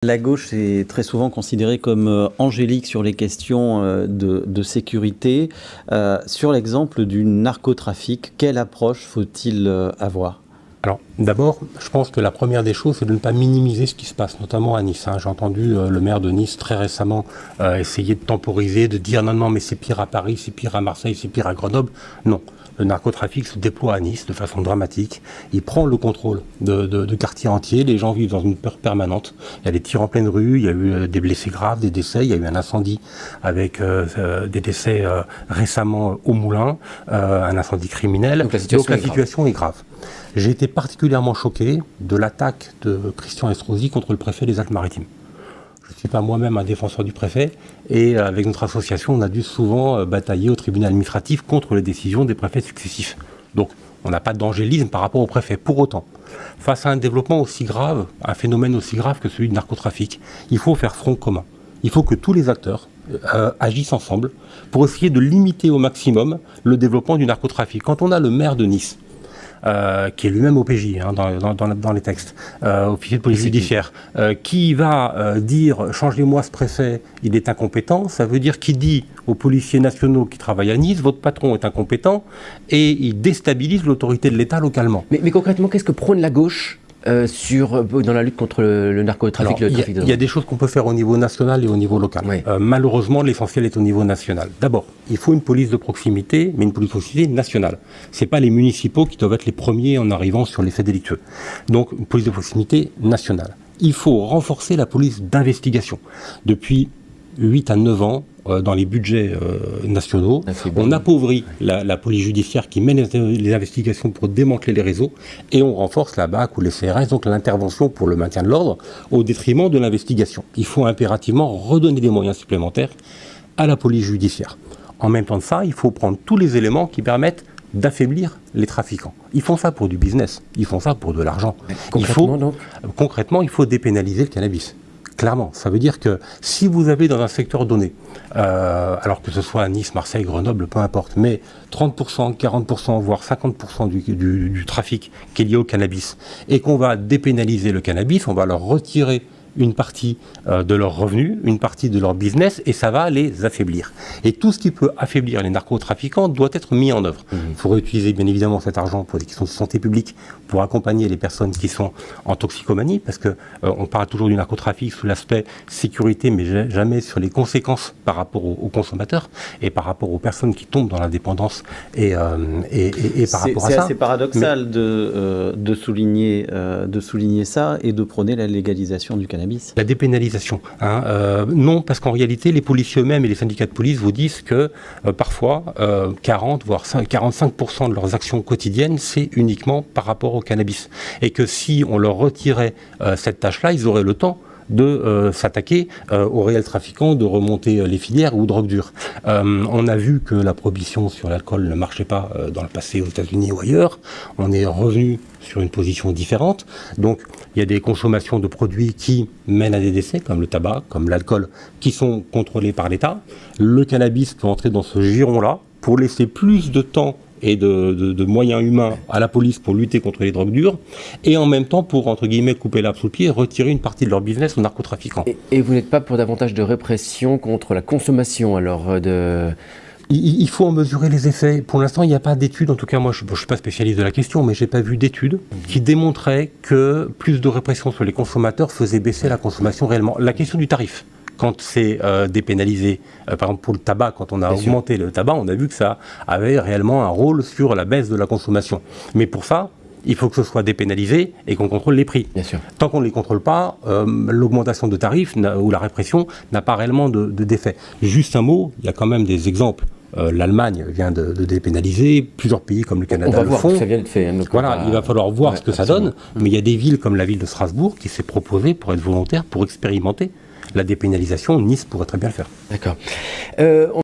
La gauche est très souvent considérée comme angélique sur les questions de sécurité. Sur l'exemple du narcotrafic, quelle approche faut-il avoir ? Alors, d'abord, je pense que la première des choses, c'est de ne pas minimiser ce qui se passe, notamment à Nice. J'ai entendu le maire de Nice très récemment essayer de temporiser, de dire non, mais c'est pire à Paris, c'est pire à Marseille, c'est pire à Grenoble. Non. Le narcotrafic se déploie à Nice de façon dramatique. Il prend le contrôle de quartiers entiers. Les gens vivent dans une peur permanente. Il y a des tirs en pleine rue, il y a eu des blessés graves, des décès. Il y a eu un incendie avec des décès récemment au Moulin, un incendie criminel. Donc la situation est grave. J'ai été particulièrement choqué de l'attaque de Christian Estrosi contre le préfet des Alpes-Maritimes. Je ne suis pas moi-même un défenseur du préfet et avec notre association, on a dû souvent batailler au tribunal administratif contre les décisions des préfets successifs. Donc, on n'a pas d'angélisme par rapport au préfet. Pour autant, face à un développement aussi grave, un phénomène aussi grave que celui du narcotrafic, il faut faire front commun. Il faut que tous les acteurs agissent ensemble pour essayer de limiter au maximum le développement du narcotrafic. Quand on a le maire de Nice, qui est lui-même OPJ dans les textes, officier de police judiciaire, qui va dire « changez-moi ce préfet, il est incompétent », ça veut dire qu'il dit aux policiers nationaux qui travaillent à Nice « votre patron est incompétent » et il déstabilise l'autorité de l'État localement. Mais concrètement, qu'est-ce que prône la gauche dans la lutte contre le narcotrafic, le trafic de drogue? Il y a des choses qu'on peut faire au niveau national et au niveau local. Oui. Malheureusement, l'essentiel est au niveau national. D'abord, il faut une police de proximité, mais une police de proximité nationale. Ce n'est pas les municipaux qui doivent être les premiers en arrivant sur les faits délictueux. Donc, une police de proximité nationale. Il faut renforcer la police d'investigation. Depuis 8 à 9 ans, dans les budgets nationaux, on appauvrit la police judiciaire qui mène les investigations pour démanteler les réseaux et on renforce la BAC ou les CRS, donc l'intervention pour le maintien de l'ordre, au détriment de l'investigation. Il faut impérativement redonner des moyens supplémentaires à la police judiciaire. En même temps de ça, il faut prendre tous les éléments qui permettent d'affaiblir les trafiquants. Ils font ça pour du business, ils font ça pour de l'argent. Concrètement, il faut dépénaliser le cannabis. Clairement, ça veut dire que si vous avez dans un secteur donné, alors que ce soit à Nice, Marseille, Grenoble, peu importe, mais 30%, 40%, voire 50% du trafic qui est lié au cannabis, et qu'on va dépénaliser le cannabis, on va leur retirer une partie de leurs revenus, une partie de leur business, et ça va les affaiblir. Et tout ce qui peut affaiblir les narcotrafiquants doit être mis en œuvre. Il faut réutiliser bien évidemment cet argent pour des questions de santé publique, pour accompagner les personnes qui sont en toxicomanie, parce que on parle toujours du narcotrafic sous l'aspect sécurité, mais jamais sur les conséquences par rapport aux consommateurs et par rapport aux personnes qui tombent dans la dépendance et par rapport à ça. C'est assez paradoxal de souligner ça et de prôner la légalisation du cannabis. La dépénalisation. Non, parce qu'en réalité, les policiers eux-mêmes et les syndicats de police vous disent que parfois, 40 voire 45% de leurs actions quotidiennes, c'est uniquement par rapport au cannabis. Et que si on leur retirait cette tâche-là, ils auraient le temps de s'attaquer aux réels trafiquants, de remonter les filières ou drogue dure. On a vu que la prohibition sur l'alcool ne marchait pas dans le passé aux États-Unis ou ailleurs. On est revenu sur une position différente. Donc, il y a des consommations de produits qui mènent à des décès, comme le tabac, comme l'alcool, qui sont contrôlés par l'État. Le cannabis peut entrer dans ce giron-là pour laisser plus de temps et de moyens humains à la police pour lutter contre les drogues dures, et en même temps pour, entre guillemets, couper l'herbe sous le pied et retirer une partie de leur business aux narcotrafiquants. Et vous n'êtes pas pour davantage de répression contre la consommation, alors Il faut en mesurer les effets. Pour l'instant, il n'y a pas d'études, en tout cas moi je ne suis pas spécialiste de la question, mais je n'ai pas vu d'études qui démontraient que plus de répression sur les consommateurs faisait baisser la consommation réellement. La question du tarif, quand c'est dépénalisé, par exemple pour le tabac, quand on a augmenté le tabac, on a vu que ça avait réellement un rôle sur la baisse de la consommation. Mais pour ça, il faut que ce soit dépénalisé et qu'on contrôle les prix. Bien sûr. Tant qu'on ne les contrôle pas, l'augmentation de tarifs ou la répression n'a pas réellement d'effet. Juste un mot, il y a quand même des exemples. L'Allemagne vient de dépénaliser, plusieurs pays comme le Canada le font. On va voir que ça vient de fait. Voilà, il va falloir voir ce que ça donne, mais il y a des villes comme la ville de Strasbourg qui s'est proposée pour être volontaire, pour expérimenter la dépénalisation. Nice pourrait très bien le faire. D'accord.